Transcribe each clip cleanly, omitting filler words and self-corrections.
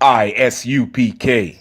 Isupk.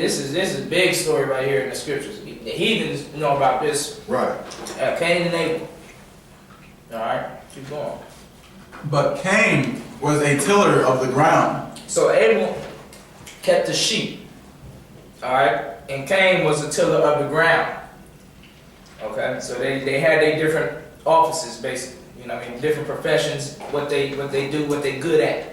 This is a big story right here in the scriptures. The heathens know about this. Right. Cain and Abel. All right, keep going. But Cain was a tiller of the ground. So Abel kept the sheep. All right, and Cain was a tiller of the ground. Okay, so they had their different offices basically. You know what I mean? Different professions, what they do, what they good at.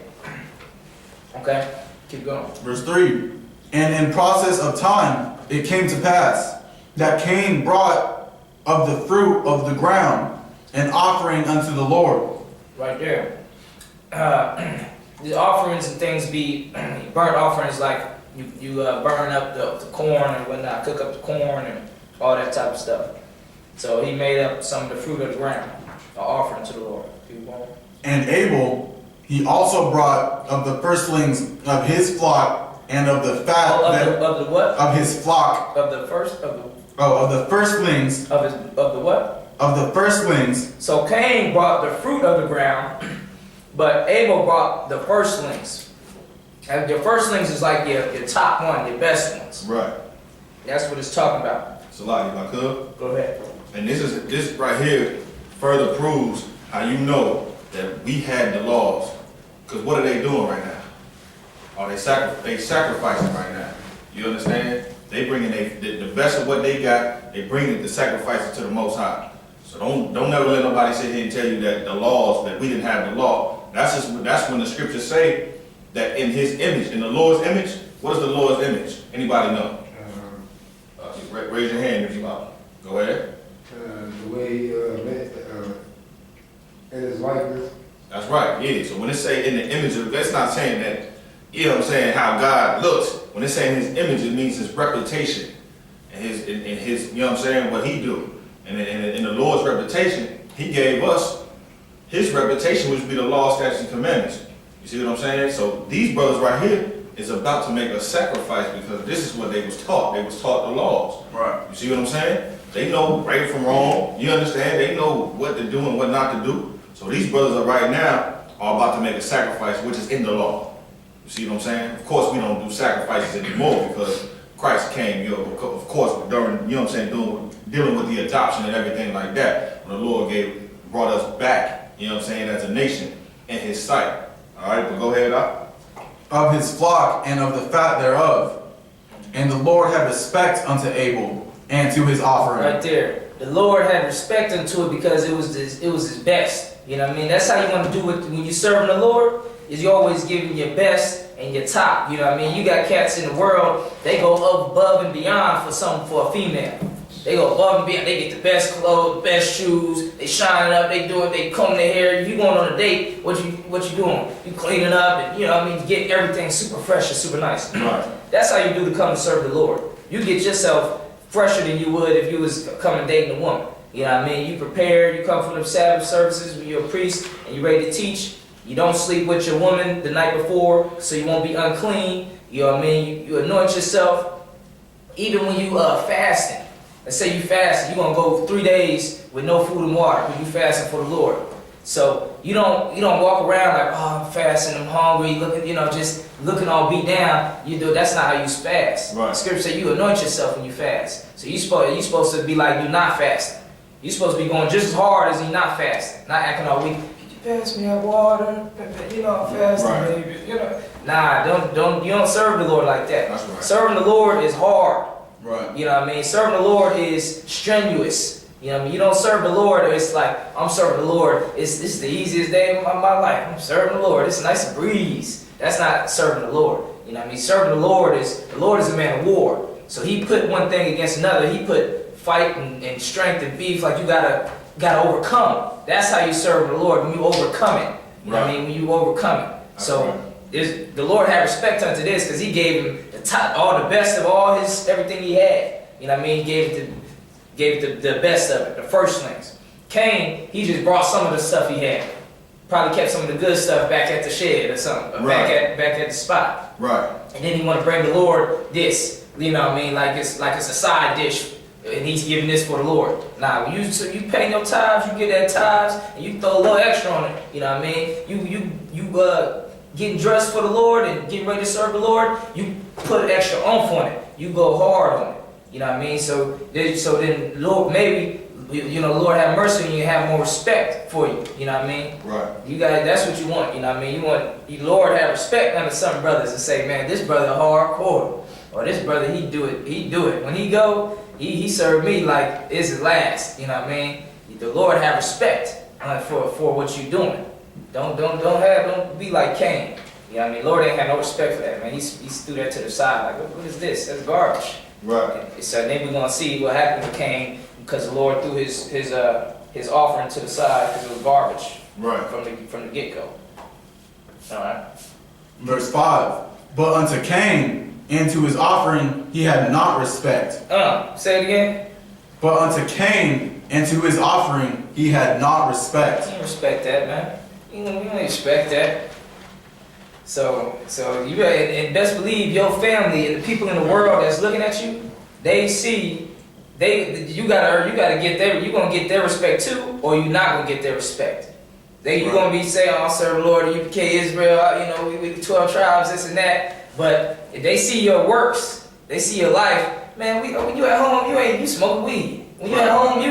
Okay, keep going. Verse 3. And in process of time, it came to pass that Cain brought of the fruit of the ground an offering unto the Lord. Right there. The offerings and things be burnt offerings, like you burn up the corn and whatnot, cook up the corn and all that type of stuff. So he made up some of the fruit of the ground, an offering to the Lord. Keep going. And Abel, he also brought of the firstlings of his flock and of the fat of the what? of his flock. Of the first of the firstlings the what? of the firstlings. So Cain brought the fruit of the ground, but Abel brought the firstlings. And your firstlings is like your top one, your best ones. Right. That's what it's talking about. It's a lot, if I could. Go ahead. And this right here further proves how you know that we had the laws. Because what are they doing right now? They sacrificing right now. You understand? They bringing the best of what they got. They bring it to sacrifice it to the Most High. So don't never let nobody sit here and tell you that the laws, that we didn't have the law. That's when the scriptures say that in His image, in the Lord's image. What is the Lord's image? Anybody know? Raise your hand if you want. Go ahead. The way in His likeness. That's right. Yeah. So when it say in the image of, that's not saying that. You know what I'm saying, how God looks. When it's saying His image, it means His reputation. And his, you know what I'm saying, what He do. And in the Lord's reputation, He gave us His reputation, which would be the law, statutes, and commandments. You see what I'm saying? So these brothers right here is about to make a sacrifice because this is what they was taught. They was taught the laws. Right. You see what I'm saying? They know right from wrong. You understand? They know what to do and what not to do. So these brothers are right now are about to make a sacrifice, which is in the law. You see what I'm saying? Of course, we don't do sacrifices anymore because Christ came, you know, of course, during, you know what I'm saying, dealing with the adoption and everything like that, when the Lord brought us back, you know what I'm saying, as a nation in His sight. All right, but go ahead, up. Of his flock and of the fat thereof. And the Lord had respect unto Abel and to his offering. Right there. The Lord had respect unto it because it was his best. You know what I mean? That's how you want to do it when you serving the Lord. Is you always giving your best and your top. You know what I mean? You got cats in the world, they go above and beyond for a female. They go above and beyond. They get the best clothes, best shoes. They shine it up. They do it. They comb their hair. If you going on a date, what you doing? You cleaning up and you know what I mean, get everything super fresh and super nice. Right. That's how you do to come and serve the Lord. You get yourself fresher than you would if you was coming dating a woman. You know what I mean? You prepared. You come from the Sabbath services when you're a priest and you're ready to teach. You don't sleep with your woman the night before, so you won't be unclean. You know what I mean? You anoint yourself. Even when you fasting. Let's say you fasting, you're gonna go 3 days with no food and water because you fasting for the Lord. So you don't walk around like, oh, I'm fasting, I'm hungry, looking, just looking all beat down. That's not how you fast. Right. Scripture say you anoint yourself when you fast. So you're supposed to be like you're not fasting. You're supposed to be going just as hard as he not fasting, not acting all weak. Could you pass me that water? You know, I'm fasting, Right. baby. You know, nah, you don't serve the Lord like that. That's right. Serving the Lord is hard. Right. You know what I mean? Serving the Lord is strenuous. You know what I mean? You don't serve the Lord, it's like, I'm serving the Lord. This is the easiest day of my life. I'm serving the Lord. It's a nice breeze. That's not serving the Lord. You know what I mean? Serving the Lord is a man of war. So he put one thing against another. He put fight and strength and beef, like you gotta overcome. That's how you serve the Lord, when you overcome it. You know what I mean? When you overcome it. So the Lord had respect unto this, because he gave him the top, all the best of all his everything he had. You know what I mean? He gave it the best of it, the firstlings. Cain, he just brought some of the stuff he had. Probably kept some of the good stuff back at the shed or something, or back at the spot. Right. And then he want to bring the Lord this. You know what I mean? Like it's a side dish, and he's giving this for the Lord. Nah, when you pay your tithes, you get that tithes, and you throw a little extra on it. You know what I mean? You getting dressed for the Lord and getting ready to serve the Lord. You put extra oomph on it. You go hard on it. You know what I mean? So then Lord, maybe the Lord have mercy on you and have more respect for you. You know what I mean? Right. That's what you want. You know what I mean? You want the Lord have respect under some brothers and say, man, this brother hardcore. Or this brother, he do it. When he go, he served me like it's his last. You know what I mean? The Lord have respect for what you doing. Don't be like Cain. You know what I mean? Lord ain't have no respect for that, man. He threw that to the side like, what is this? That's garbage. Right. So then we're gonna see what happened to Cain, because the Lord threw his offering to the side because it was garbage. Right. From the get go. All right. Verse 5. But unto Cain and to his offering he had not respect. Say it again. But unto Cain and to his offering he had not respect. You don't respect that, man. You don't expect that. So you better, and best believe your family and the people in the world that's looking at you, they see, you gotta get you're gonna get their respect too, or you're not gonna get their respect. You're gonna be saying, I'll serve the Lord, UPK Israel, we 12 tribes, this and that. But if they see your works, they see your life, man, when you at home, you smoking weed. When you at home,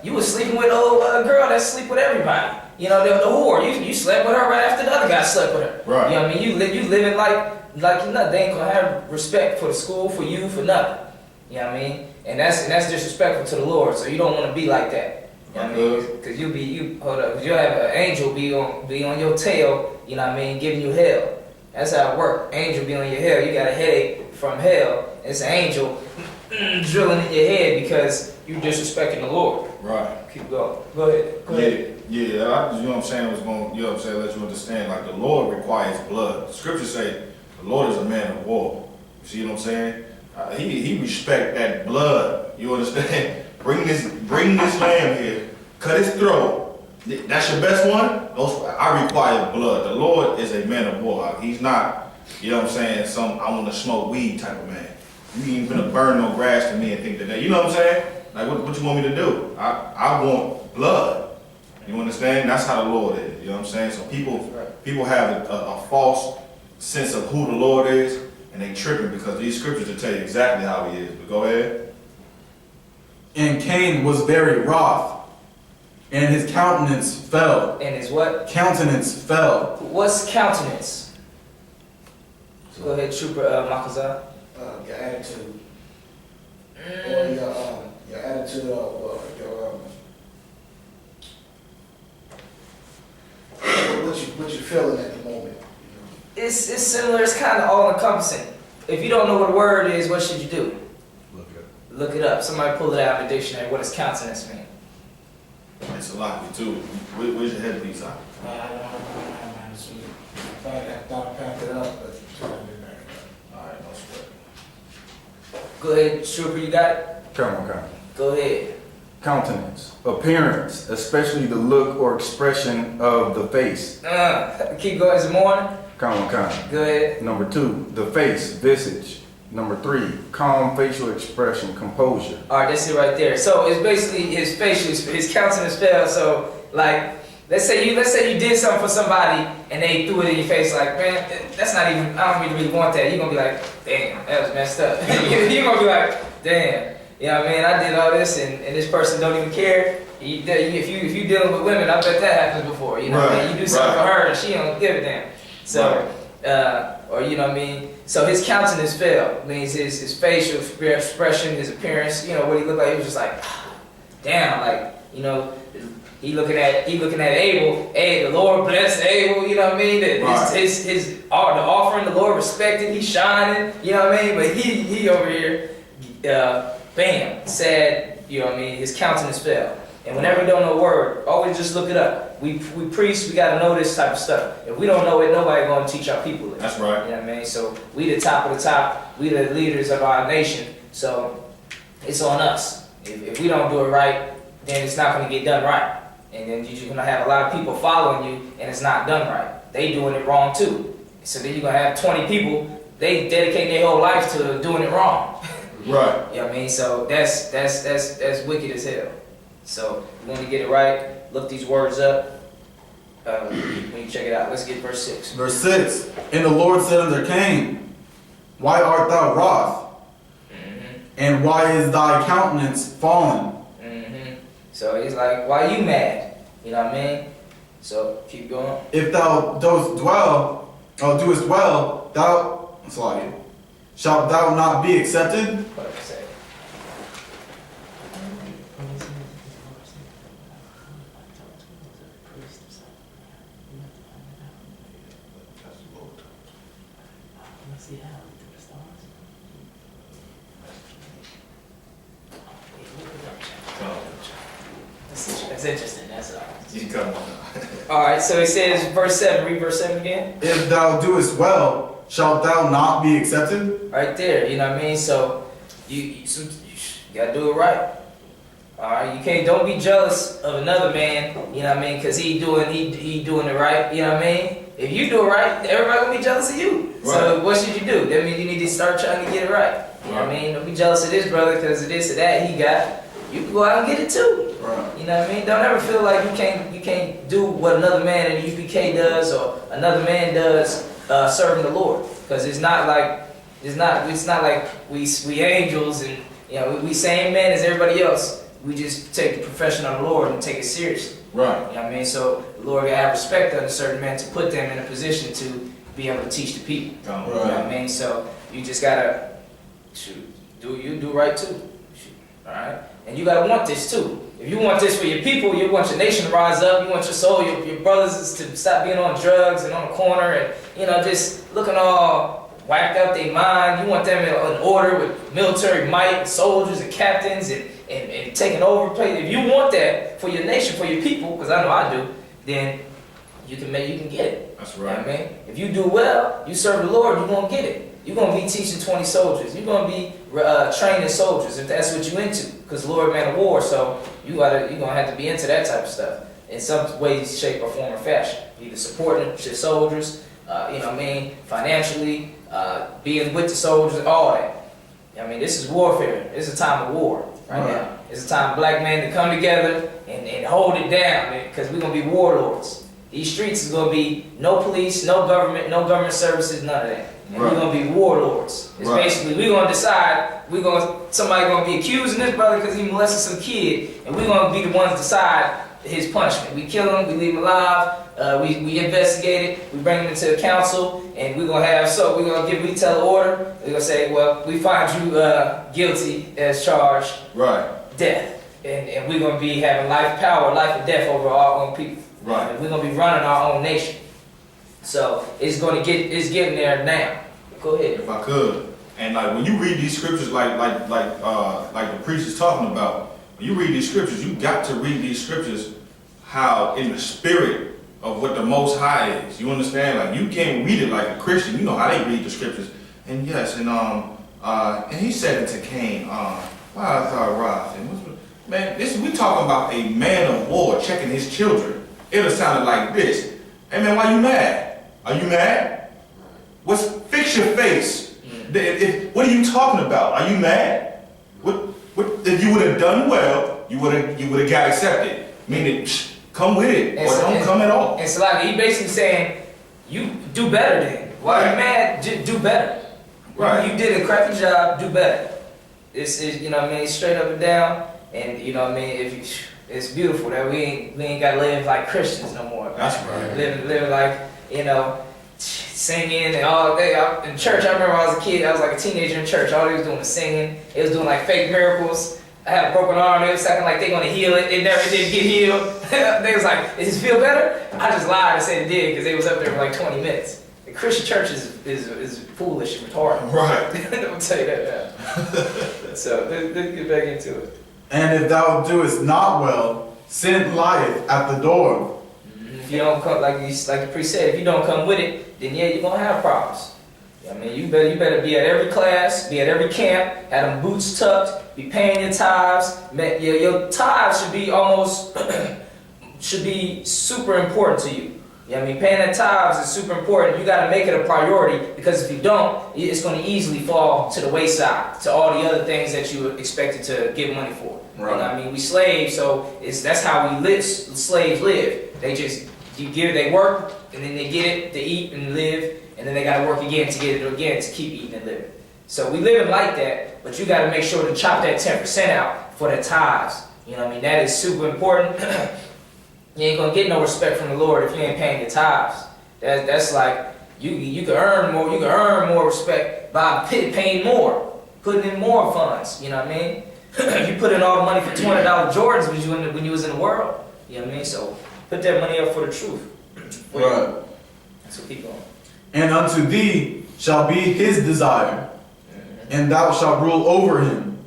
you was sleeping with a girl that sleep with everybody. You know, the whore. You slept with her right after the other guy slept with her. Right. You know what I mean? You living like you know, they ain't gonna have respect for the school, for you, for nothing. You know what I mean? And that's disrespectful to the Lord. So you don't want to be like that. You know what I mean? Because you'll have an angel be on your tail. You know what I mean? Giving you hell. That's how it works. Angel be on your hell. You got a headache from hell. It's an angel drilling in your head because you disrespecting the Lord. Right. Keep going. Go ahead. Yeah, you know what I'm saying, let you understand, like the Lord requires blood. The scriptures say the Lord is a man of war. You see what I'm saying? He respect that blood. You understand? Bring this lamb here, cut his throat. That's your best one? I require blood. The Lord is a man of war. He's not, you know what I'm saying, I want to smoke weed type of man. You ain't gonna burn no grass to me and think that, you know what I'm saying? Like, what you want me to do? I want blood. You understand? That's how the Lord is. You know what I'm saying? So people have a false sense of who the Lord is, and they tripping because these scriptures will tell you exactly how he is. But go ahead. And Cain was very wroth, and his countenance fell. And his what? Countenance fell. What's countenance? Go ahead, Trooper Makaza. Your attitude. Or your attitude of what you feeling at the moment. It's similar. It's kind of all encompassing. If you don't know what a word is, what should you do? Look it up. Somebody pull it out of the dictionary. What does countenance mean? It's a lot too. Where's your headpiece out? I thought I packed it up, but Alright, no sweat. Go ahead, Trooper. You got it? Come on. Go ahead. Countenance, appearance, especially the look or expression of the face. Keep going. Is it morning? Come on. Go ahead. Number 2, the face, visage. Number 3, calm facial expression, composure. All right, that's it right there. So it's basically his facial, his countenance fell. So like, let's say you did something for somebody and they threw it in your face. Like, man, that's not even. I don't really want that. You're gonna be like, damn, that was messed up. You're gonna be like, damn. You know what I mean? I did all this, and this person don't even care. If you dealing with women, I bet that happens before. You know what I mean? You do something for her, and she don't give a damn. So, or you know what I mean? So his countenance fell. Means his facial expression, his appearance. You know what he looked like. He was just like, damn, like you know. He looking at Abel. Hey, the Lord bless Abel. You know what I mean? The offering, the Lord respected. He's shining. You know what I mean? But he over here, bam, sad. You know what I mean? His countenance fell. And whenever you don't know a word, always just look it up. We priests, we gotta know this type of stuff. If we don't know it, nobody gonna teach our people it. That's right. You know what I mean? So we the top of the top. We the leaders of our nation. So it's on us. If we don't do it right, then it's not gonna get done right. And then you're just gonna have a lot of people following you, and it's not done right. They doing it wrong too. So then you're gonna have 20 people. They dedicate their whole life to doing it wrong. Right. You know what I mean? So that's wicked as hell. So you want to get it right. Look these words up. When you check it out, let's get verse 6. Verse 6. And the Lord said unto Cain, Why art thou wroth? And why is thy countenance fallen? So he's like, why you mad? You know what I mean? So keep going. If thou doest well, shalt thou not be accepted? What did I say? That's interesting, that's all. You come on. Alright, so it says, verse 7, read verse 7 again. If thou doest well, shalt thou not be accepted? Right there, you know what I mean? So, you gotta do it right. Alright, don't be jealous of another man, you know what I mean? Cause he doing it right, you know what I mean? If you do it right, everybody gonna be jealous of you. Right. So what should you do? That means you need to start trying to get it right. You know what I mean? Don't be jealous of this brother cause of this or that he got. You can go out and get it too. Right. You know what I mean? Don't ever feel like you can't do what another man in the UPK does or another man does serving the Lord. Because it's not like we angels and you know we same men as everybody else. We just take the profession of the Lord and take it seriously. Right. You know what I mean? So the Lord will have respect of certain men to put them in a position to be able to teach the people. Right. You know what I mean? So you just gotta do right too. Alright? And you gotta want this too. If you want this for your people, you want your nation to rise up, you want your soul, your brothers to stop being on drugs and on the corner and, you know, just looking all whacked out their mind. You want them in order with military might, soldiers and captains and taking over places. If you want that for your nation, for your people, because I know I do, then you can get it. That's You right. know what I mean? If you do well, you serve the Lord, you're gonna get it. You're going to be teaching 20 soldiers. You're going to be training soldiers if that's what you're into. Because the Lord man of war, so you're going to have to be into that type of stuff in some way, shape, or form or fashion. Either supporting your soldiers, you know what I mean, financially, being with the soldiers, all that. I mean, this is warfare. This is a time of war right now. It's a time for black men to come together and hold it down because we're going to be warlords. These streets is going to be no police, no government services, none of that. And we're gonna be warlords. It's basically we're gonna decide somebody gonna be accusing this brother because he molested some kid, and we're gonna be the ones to decide his punishment. We kill him, we leave him alive, we investigate it, we bring him into the council, and we tell the order. We're gonna say, well, we find you guilty as charged, death, and we're gonna be having life or death over our own people. Right. And we're gonna be running our own nation. So it's getting there now. Go ahead. If I could, and like when you read these scriptures, like the priest is talking about, when you read these scriptures, you got to read these scriptures how in the spirit of what the Most High is. You understand? Like you can't read it like a Christian. You know how they read the scriptures. And yes, and he said it to Cain, why art thou wroth? Man, we talking about a man of war checking his children. It would have sounded like this. Hey man, why you mad? Are you mad? Fix your face. What are you talking about? Are you mad? If you would have done well, you would have got accepted. Meaning, come with it, or don't come at all. And so like he basically saying, you do better then. Why are you mad? Do better. Right. You did a crappy job, do better. It's you know what I mean, straight up and down, and you know what I mean. It's beautiful that we ain't gotta live like Christians no more. That's right. Living like, you know, singing and all day. In church, I remember when I was a kid, I was like a teenager in church. All they was doing was singing. They was doing like fake miracles. I had a broken arm. They was acting like they gonna heal it. It never did get healed. They was like, "Does it feel better?" I just lied and said it did because they was up there for like 20 minutes. The Christian church is foolish and retarded. Right. I'll tell you that now. So let's get back into it. And if thou doest not well, sin lieth at the door. If you don't come, like the priest said, if you don't come with it, then yeah, you're gonna have problems. I mean, you better be at every class, be at every camp, have them boots tucked, be paying your tithes. Your tithes should be almost should be super important to you. You know what I mean? Paying the tithes is super important. You got to make it a priority because if you don't, it's going to easily fall to the wayside to all the other things that you expected to give money for. Right. You know what I mean? We slaves, so that's how we live. Slaves live. They work and then they get it to eat and live, and then they got to work again to get it again to keep eating and living. So we living like that, but you got to make sure to chop that 10% out for the tithes. You know what I mean? That is super important. You ain't gonna get no respect from the Lord if you ain't paying your tithes. That's like you can earn more. You can earn more respect by paying more, putting in more funds. You know what I mean? You put in all the money for $200 Jordans when you was in the world. You know what I mean? So put that money up for the truth. Right. So keep going. And unto thee shall be his desire, and thou shalt rule over him.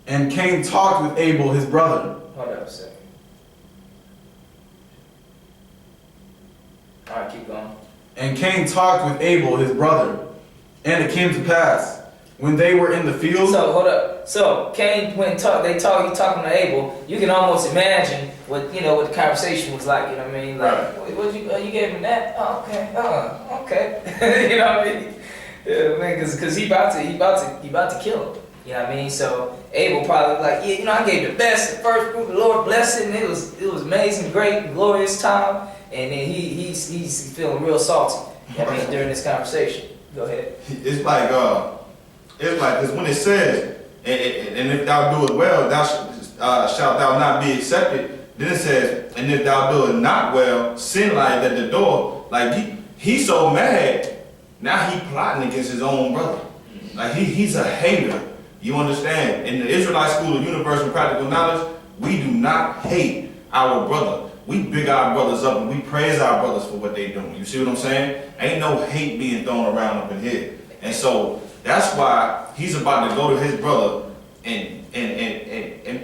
And Cain talked with Abel his brother. Hold up a second. All right, keep going. And Cain talked with Abel his brother. And it came to pass, when they were in the field. So hold up. So Cain went and talked. He talking to Abel. You can almost imagine what what the conversation was like. You know what I mean? Like, what you gave him that? Oh, okay. Okay. You know what I mean? Yeah, man, because he about to kill him. You know what I mean? So Abel probably like, yeah, I gave the best, the first fruit. The Lord blessed it, and it was amazing, great, glorious time. And then he's feeling real salty. I mean, during this conversation. Go ahead. It's like because when it says, and if thou do it well, thou shalt thou not be accepted. Then it says, and if thou do it not well, sin lieth at the door. Like he's so mad, now he plotting against his own brother. Like he's a hater. You understand? In the Israelite School of Universal Practical Knowledge, we do not hate our brother. We big our brothers up and we praise our brothers for what they doing. You see what I'm saying? Ain't no hate being thrown around up in here. And so that's why he's about to go to his brother and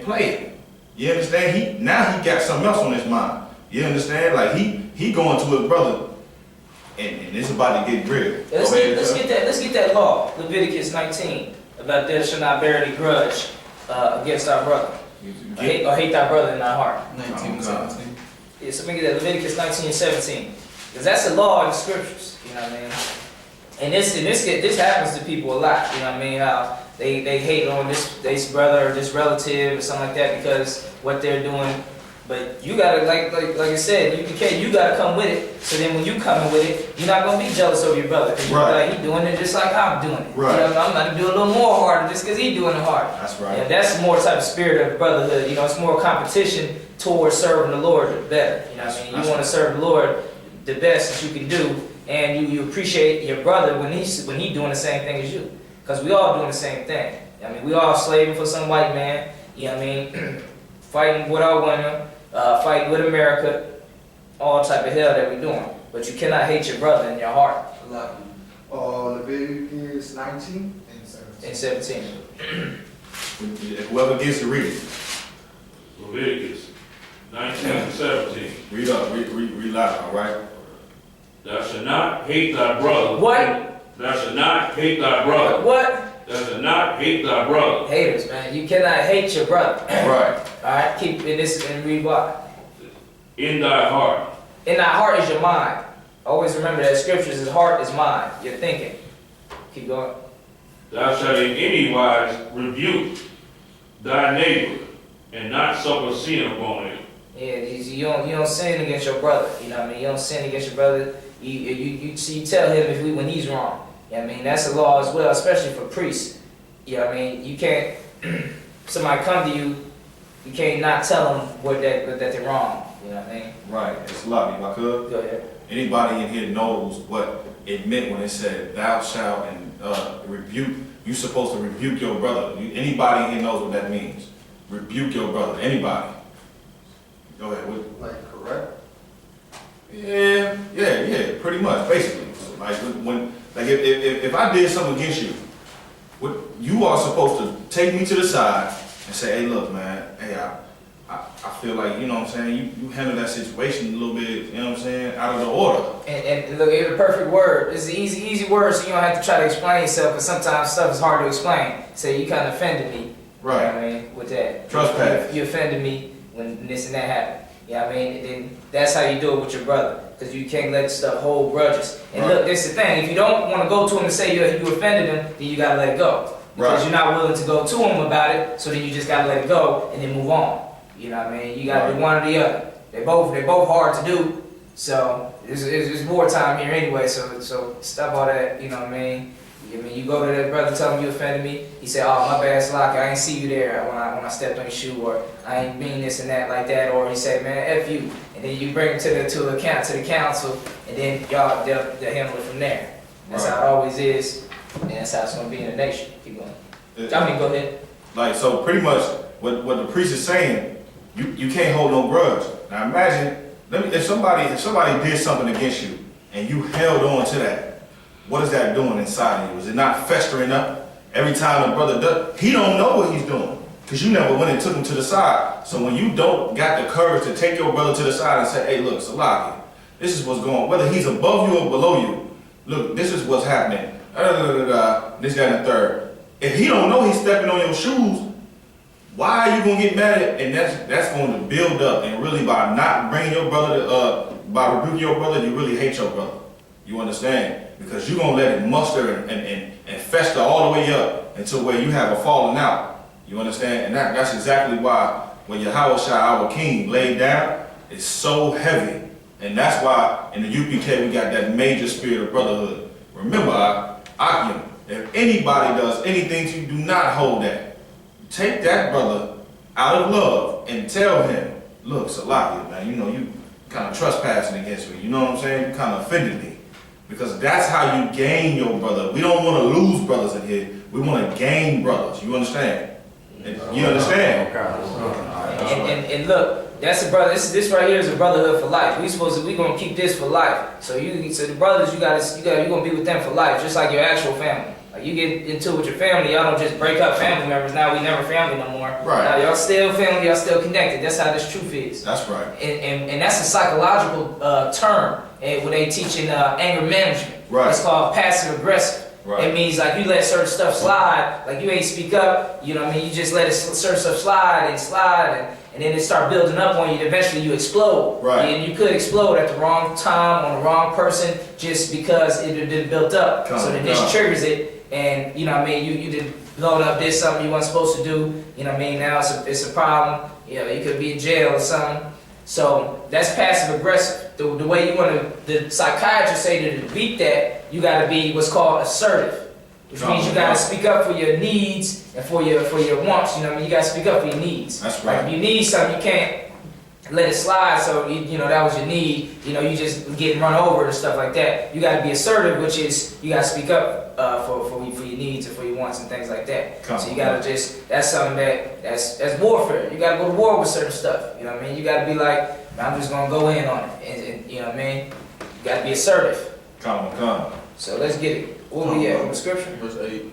play it. You understand? Now he got something else on his mind. You understand? Like he going to his brother and it's about to get real. Let's get that law, Leviticus 19, about thou shalt not bear any grudge against our brother. Or hate thy brother in thy heart. 19 and 17. Yeah, so we get that Leviticus 19 and 17. Because that's the law in the scriptures, you know what I mean? And this happens to people a lot, you know what I mean? How they hate on this brother or this relative or something like that because what they're doing. But you gotta, like I said, you gotta come with it. So then when you coming with it, you're not gonna be jealous of your brother. Because you're like, he doing it just like I'm doing it. Right. I'm gonna do a little more harder just because he's doing it hard. That's right. And that's more type of spirit of brotherhood. It's more competition towards serving the Lord the better. You know what I mean? You want to serve the Lord the best that you can do, and you appreciate your brother when he's doing the same thing as you. Because we all doing the same thing. I mean, we all slaving for some white man, you know what I mean? Fighting with our women, fighting with America, all type of hell that we doing. But you cannot hate your brother in your heart. Leviticus 19 And 17. Whoever gets to read it. Leviticus 19 and 17. Read up, read loud, all right? Thou shalt not hate thy brother. What? Thou shalt not hate thy brother. What? Thou shalt not hate thy brother. Haters, man. You cannot hate your brother. Right. Alright, keep in this and read what? In thy heart. In thy heart is your mind. Always remember that scriptures is heart is mind. You're thinking. Keep going. Thou shalt in any wise rebuke thy neighbor, and not suffer sin upon him. Yeah, you don't sin against your brother. You know what I mean? You don't sin against your brother. You tell him when he's wrong. You know what I mean? That's a law as well, especially for priests. you know what I mean, you can't, somebody come to you, you can't not tell them that they're wrong, you know what I mean? Right, it's a lot, if I could. Go ahead. Anybody in here knows what it meant when it said, thou shalt and rebuke, you're supposed to rebuke your brother. Anybody in here knows what that means. Rebuke your brother, anybody. Go ahead. Like, correct? Yeah, pretty much, basically. Like if I did something against you, you are supposed to take me to the side and say, hey, look, man, hey, I feel like, you know what I'm saying, you handle that situation a little bit, you know what I'm saying, out of the order. And look, it's the perfect word. It's an easy word, so you don't have to try to explain yourself, because sometimes stuff is hard to explain. Say, you kind of offended me. Right. You know what I mean? With that. Trespass. You offended me when this and that happened. You know what I mean? And then that's how you do it with your brother, because you can't let stuff hold grudges. And Right. look, this is the thing. If you don't want to go to him and say you offended him, then you got to let it go. Because Right. you're not willing to go to him about it, so then you just got to let it go and then move on. You know what I mean? You got to do one or the other. They're both hard to do. So it's war time here anyway. So stop all that. You know what I mean? You go to that brother, tell him you offended me. He said, "Oh, my bad, Slock. I ain't see you there when I stepped on your shoe, or I ain't mean this and that like that." Or he said, "Man, f you," and then you bring him to the council, and then y'all they'll handle it from there. That's Right. how it always is, and that's how it's gonna be in the nation. Keep going. I mean, go ahead. Like, so pretty much what the priest is saying, you can't hold no grudge. Now imagine, if somebody did something against you and you held on to that, what is that doing inside of you? Is it not festering up? Every time the brother does, he don't know what he's doing, because you never went and took him to the side. So when you don't got the courage to take your brother to the side and say, hey, look, Salaki, this is what's going on, whether he's above you or below you, look, this is what's happening, this, that, and the third. If he don't know he's stepping on your shoes, why are you gonna get mad at? And that's going to build up, and really by not bringing your brother by rebuking your brother, you really hate your brother. You understand? Because you're gonna let it muster and fester all the way up until where you have a falling out. You understand? And that's exactly why when Yahushua, our King, laid down, it's so heavy. And that's why in the UPK we got that major spirit of brotherhood. Remember, Akim, if anybody does anything to you, do not hold that. Take that brother out of love and tell him, look, Salakia, man, you know, you kind of trespassing against me. You know what I'm saying? You kind of offended me. Because that's how you gain your brother. We don't want to lose brothers in here. We want to gain brothers. You understand? You understand? And look, that's a brother. This right here is a brotherhood for life. We gonna keep this for life. So the brothers, you gonna be with them for life, just like your actual family. Like you get into it with your family, y'all don't just break up family members. Now we never family no more. Right. Now y'all still family, y'all still connected. That's how this truth is. That's right. And that's a psychological term when they teaching anger management. Right. It's called passive aggressive. Right. It means like you let certain stuff slide, like you ain't speak up, you know what I mean? You just let certain stuff slide, and then it start building up on you, and eventually you explode. Right. And you could explode at the wrong time, on the wrong person, just because it didn't built up. So then this triggers it, and you know what I mean, you did blow up, did something you weren't supposed to do, you know what I mean? Now it's a problem, you know, you could be in jail or something. So that's passive aggressive. The way you want to, the psychiatrists say to beat that, you got to be what's called assertive, which means you got to speak up for your needs and for your wants. You know what I mean? You got to speak up for your needs. That's right. Like if you need something, you can't let it slide. So you know that was your need. You know, you just getting run over and stuff like that. You got to be assertive, which is you got to speak up for your needs and for your wants and things like that. So you got to that's something that's warfare. You got to go to war with certain stuff. You know what I mean? You got to be like, I'm just gonna go in on it, and you know what I mean? You gotta be assertive. Come. So let's get it. Where we at? What scripture? Verse 8.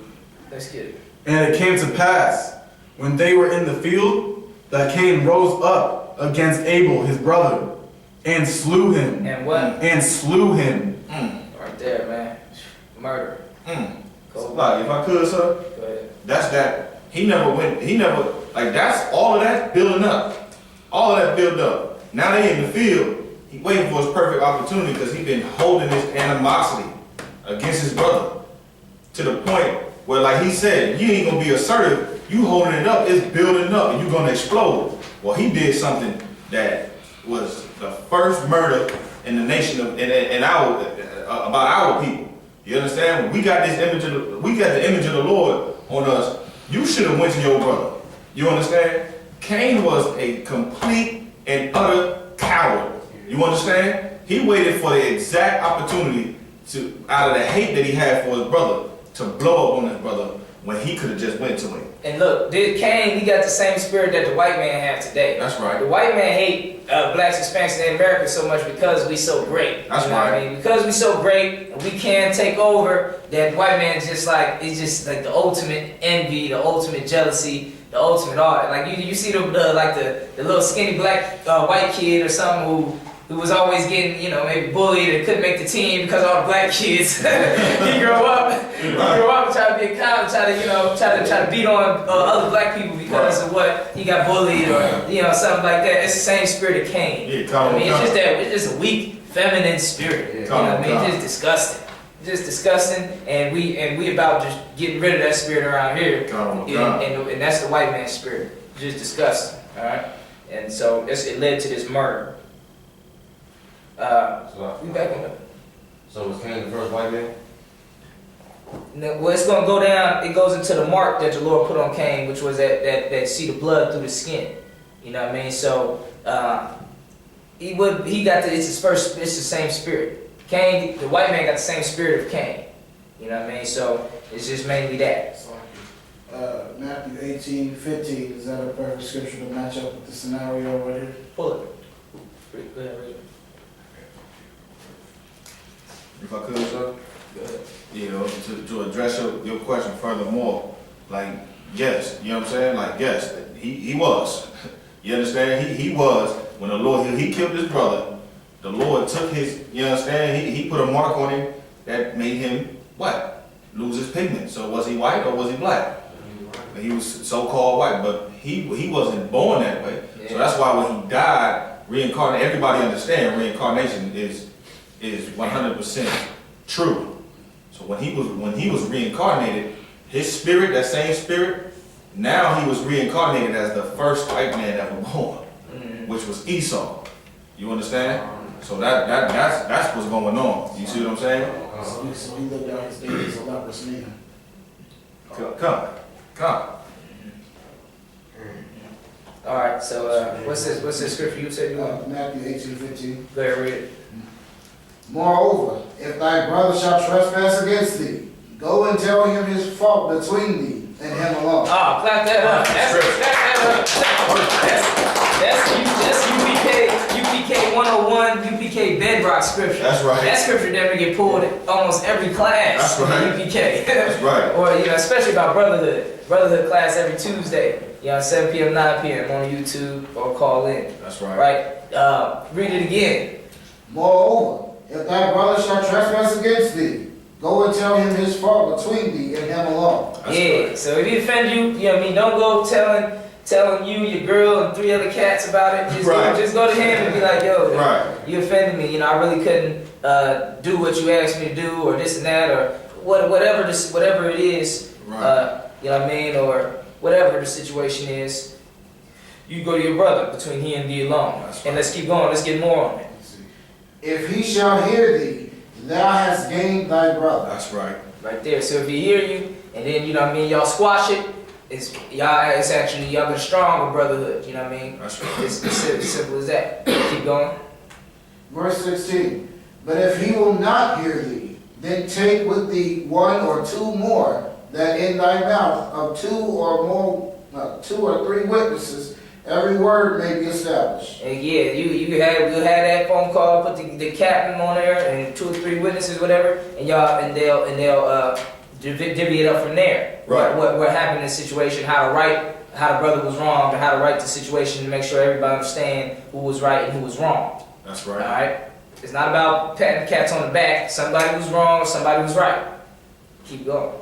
Let's get it. And it came to pass, when they were in the field, that Cain rose up against Abel his brother, and slew him. And what? And slew him. Right there, man. Murder. Cool. Like, if I could, sir, Go ahead. that's that. He never, like, that's all of that building up. All of that build up. Now they in the field, he waiting for his perfect opportunity because he been holding his animosity against his brother. To the point where, like he said, you ain't gonna be assertive, you holding it up, it's building up and you're gonna explode. Well, he did something that was the first murder in the nation of, about our people. You understand? We got the image of the Lord on us. You should have went to your brother. You understand? Cain was a complete and utter coward. You understand? He waited for the exact opportunity to, out of the hate that he had for his brother, to blow up on his brother when he could have just went to him. And look, Cain, he got the same spirit that the white man have today. That's right. The white man hate blacks, Hispanics, and Americans so much because we so great. That's you know what right. I mean? Because we so great, and we can take over. That white man just like it's just like the ultimate envy, the ultimate jealousy, the ultimate art. Like you see the little skinny black white kid or something who was always getting, you know, maybe bullied and couldn't make the team because of all the black kids. He grew up and tried to be a cop, try to beat on other black people because of what he got bullied or something like that. It's the same spirit of Cain. Yeah, I mean, it's just a weak, feminine spirit. You know what I mean? It's just disgusting. Just disgusting, and we about just getting rid of that spirit around here. And that's the white man's spirit. Just disgusting. All right, and so it led to this murder. We back in the. So was Cain the first white man? Well, it's gonna go down. It goes into the mark that the Lord put on Cain, which was that see the blood through the skin. You know what I mean? So he got the. It's his first. It's the same spirit. Cain, the white man, got the same spirit of Cain. You know what I mean? So it's just mainly that. Matthew 18:15, is that a perfect scripture to match up with the scenario right here? Pull it. Go ahead, read it. If I could, sir? Go ahead. You know, to address your question furthermore, like, yes, you know what I'm saying? Like, yes, he was. You understand? He was. When the Lord, he killed his brother, the Lord took his, you understand? He put a mark on him that made him, what? Lose his pigment. So was he white or was he black? He was so-called white, but he wasn't born that way. Yeah. So that's why when he died, reincarnation, everybody understand reincarnation is 100% true. So when he was reincarnated, his spirit, that same spirit, now he was reincarnated as the first white man ever born, which was Esau. You understand? So that's what's going on. You see what I'm saying? So he lived out his days as a leprous man. Come. All right. So what's this scripture you said you want? Matthew 18:15. Go ahead, read it. Moreover, if thy brother shall trespass against thee, go and tell him his fault between thee and him alone. Oh, clap that up. That's UPK 101, UPK bedrock scripture. That's right. That scripture never get pulled in almost every class. That's right. In UPK. That's right. Or especially about brotherhood class every Tuesday. 7 p.m., 9 p.m. on YouTube or call in. That's right. Right. Read it again. Moreover, if thy brother shall trespass against thee, go and tell him his fault between thee and him alone. That's Yeah. right. So if he offend you, you know what I mean, don't go telling you, your girl, and 3 other cats about it. Just go to him and be like, yo, you offended me. I really couldn't do what you asked me to do, or this and that, or whatever it is. Right. You know what I mean, or whatever the situation is. You go to your brother between he and thee alone, That's and right. let's keep going. Let's get more on it. If he shall hear thee, thou hast gained thy brother. That's right. Right there. So if he hear you, and then you know what I mean, y'all squash it. It's actually y'all got a stronger brotherhood. You know what I mean? That's right. It's simple as that. Keep going. Verse 16. But if he will not hear thee, then take with thee 1 or 2 more, that in thy mouth of 2 or 3 witnesses every word may be established. And yeah, we'll have that phone call, put the captain on there, and 2 or 3 witnesses, whatever, and they'll divvy it up from there. Right. What happened in the situation, how the brother was wrong, and how to right the situation to make sure everybody understand who was right and who was wrong. That's All right. right. It's not about patting the cats on the back. Somebody was wrong, somebody was right. Keep going.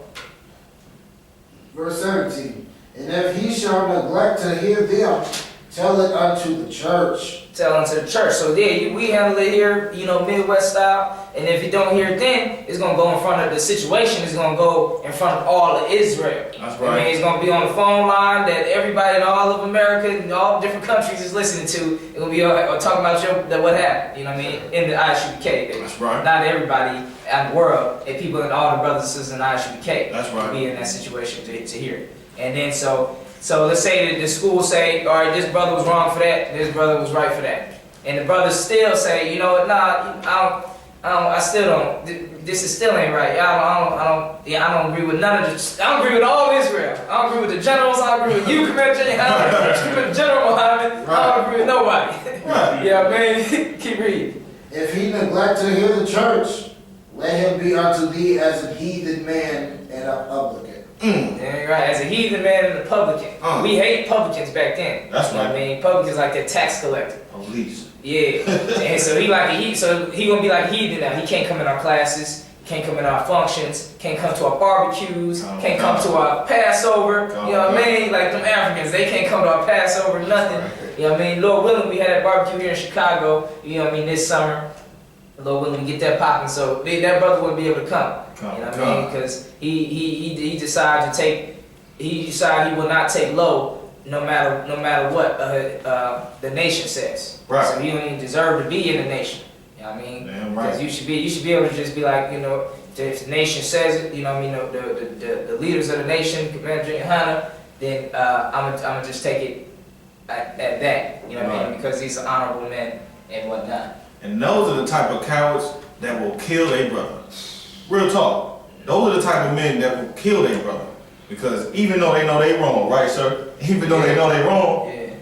Verse 17. And if he shall neglect to hear them, tell it unto the church. Tell unto the church. So yeah, we handle it here, Midwest style. And if you don't hear it then, it's gonna go in front of the situation. It's gonna go in front of all of Israel. That's I right. mean, it's gonna be on the phone line that everybody in all of America and all different countries is listening to. It's gonna be talking about what happened. You know what I mean? In the Isupk. That's right. Not everybody in the world, and people and all the brothers and sisters in the Isupk That's right. will be in that situation to hear it. And then so let's say that the school say, all right, this brother was wrong for that, this brother was right for that. And the brothers still say, you know what, nah, I still don't, this is still ain't right. I don't agree with none of this. I don't agree with all of Israel. I don't agree with the generals, I don't agree with you, Commander General. I don't agree with General Muhammad. I don't agree with nobody. Right. Yeah, man, keep reading. If he neglect to hear the church, let him be unto thee as a heathen man and a publican. Yeah, right, as a heathen man and a publican. We hate publicans back then. That's You know what I right. mean, publicans like that tax collector. Police. Yeah, and so he gonna be like heathen now. He can't come in our classes, can't come in our functions, can't come to our barbecues, can't come to our Passover. You know what I mean? Like them Africans, they can't come to our Passover, nothing. You know what I mean? Lord willing, we had that barbecue here in Chicago. You know what I mean? This summer, Lord willing, we get that popping. So that brother wouldn't be able to come. You know what I mean? Because he decided to take. He decided he will not take low. No matter what the nation says. Right. So he don't even deserve to be in the nation. You know what I mean? Damn right. Because you should be able to just be like, you know, if the nation says it, you know what I mean, the leaders of the nation, Commander General Hunter, then I'm gonna just take it at that. You know what I mean? Because he's an honorable man and whatnot. And those are the type of cowards that will kill their brother. Real talk. Those are the type of men that will kill their brother. Because even though they know they wrong, right, sir? Even though they know they wrong, Yeah.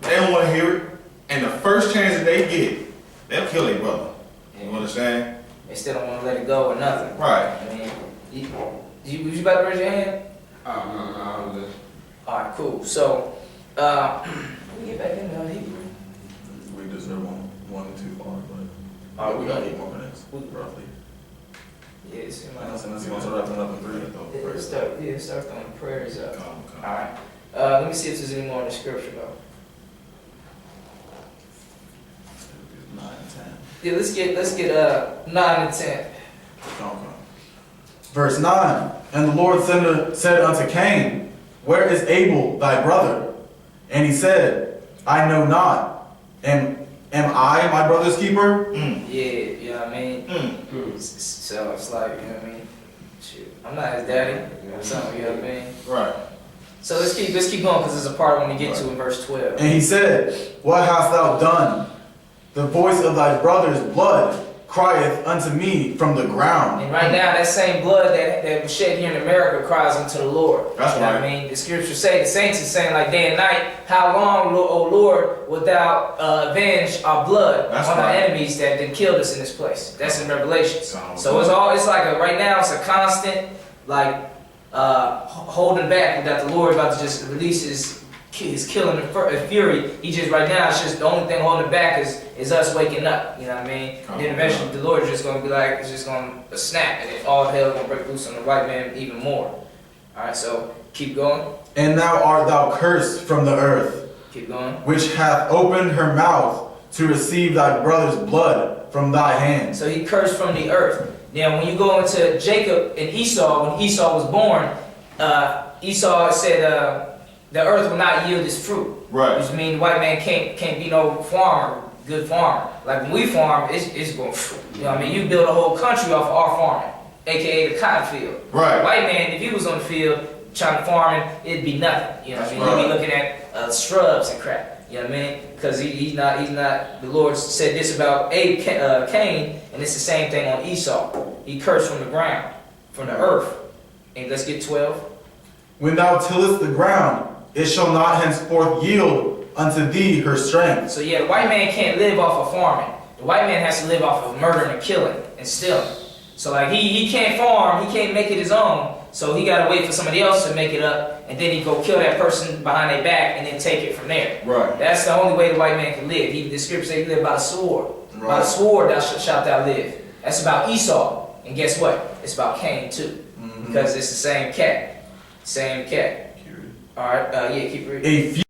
they don't want to hear it. And the first chance that they get, they'll kill their brother. You understand? They still don't want to let it go or nothing. Right. I mean, you about to raise your hand? No, I was just. All right, cool. So, let me get back in there. We deserve one and two far, but Alright, we got 8 more minutes, roughly. Yeah, it's in my. Unless you want to start wrapping up in 3. Start throwing prayers up. Come. All right. Let me see if there's any more in the scripture though. 9 and 10. Yeah, let's get 9 and 10. Okay. Verse 9, and the Lord said unto Cain, where is Abel thy brother? And he said, I know not. Am I my brother's keeper? Yeah, you know what I mean? So it's like, you know what I mean? Shoot, I'm not his daddy. So, you know what I mean? Right. So let's keep going because there's a part I want to get to in verse 12. And he said, what hast thou done? The voice of thy brother's blood crieth unto me from the ground. And right now, that same blood that was shed here in America cries unto the Lord. That's you know right. what I mean? The scriptures say, the saints is saying like day and night, how long, O Lord, wilt thou avenge our blood That's on our right. enemies that did killed us in this place? That's in Revelation. Sounds So it's like right now, it's a constant, like, holding back that the Lord about to just release his killing and fury. He just right now, it's just the only thing holding back is us waking up. You know what I mean? And then eventually the Lord is just gonna be like, it's just gonna snap, and then all hell gonna break loose on the white man even more. All right, so keep going, And now art thou cursed from the earth, keep going. which hath opened her mouth to receive thy brother's blood from thy hand. So he cursed from the earth. Now, when you go into Jacob and Esau, when Esau was born, Esau said, the earth will not yield its fruit. Right. Which means the white man can't be no farmer, good farmer. Like when we farm, it's going, you know what I mean? You build a whole country off of our farming, aka the cotton field. Right. The white man, if he was on the field trying to farm, it'd be nothing. You know what I mean? That's He'd be right. looking at shrubs and crap. You know what I mean? Because he's not. The Lord said this about Cain, and it's the same thing on Esau. He cursed from the ground, from the earth. And let's get 12. When thou tillest the ground, it shall not henceforth yield unto thee her strength. So yeah, the white man can't live off of farming. The white man has to live off of murdering and killing and stealing. So like he can't farm, he can't make it his own. So he gotta wait for somebody else to make it up, and then he go kill that person behind their back and then take it from there. Right. That's the only way the white man can live. The scripture says he live by the sword. By the Right. sword thou shalt thou live. That's about Esau. And guess what? It's about Cain too. Because it's the same cat. Same cat. Alright, yeah, keep reading. A few